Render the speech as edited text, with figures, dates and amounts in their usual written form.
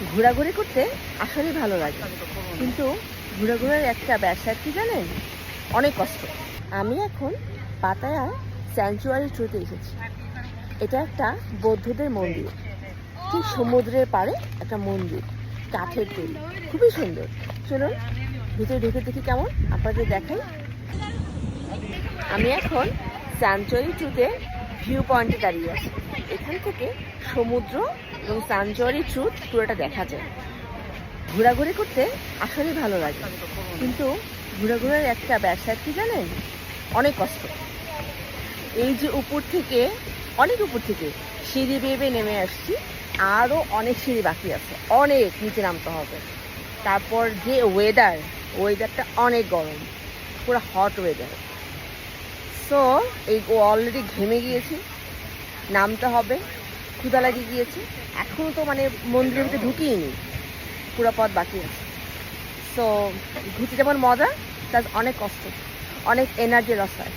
ঘোরাঘুরি করতে আসলেই ভালো লাগে, কিন্তু ঘোরাঘুরার একটা ব্যবসা কি জানেন, অনেক কষ্ট। আমি এখন পাতায়া স্যাংচুয়ারি ট্রুতে এসেছি। এটা একটা বৌদ্ধদের মন্দির, ঠিক সমুদ্রের পাড়ে একটা মন্দির, কাঠের তৈরি, খুবই সুন্দর। চলুন ভিতরে ঢুকে দেখি কেমন, আপনাদের দেখাই। আমি এখন স্যাংচুয়ারি ট্রুতে ভিউ পয়েন্টে দাঁড়িয়ে আছি। এখান থেকে সমুদ্র এবং স্যাংচুয়ারি ট্রু পুরোটা দেখা যায়। ঘোরাঘুরি করতে আসলেই ভালো লাগে, কিন্তু ঘোরাঘুরার একটা ব্যবসা কি জানেন, অনেক কষ্ট। এই যে উপর থেকে, অনেক উপর থেকে সিঁড়ি বেয়ে বেয়ে নেমে আসছি, আরও অনেক সিঁড়ি বাকি আছে, অনেক নিচে নামতে হবে। তারপর যে ওয়েদারটা অনেক গরম, পুরো হট ওয়েদার। সো এই অলরেডি ঘেমে গিয়েছি, নামতে হবে, ক্ষুধা লাগিয়ে গিয়েছে। এখনও তো মানে মন্দিরের ভিতরে ঢুকিয়ে পুরো পথ বাকি আছে। সো ঘুরতে যেমন মজা, প্লাস অনেক কষ্ট, অনেক এনার্জি লস হয়।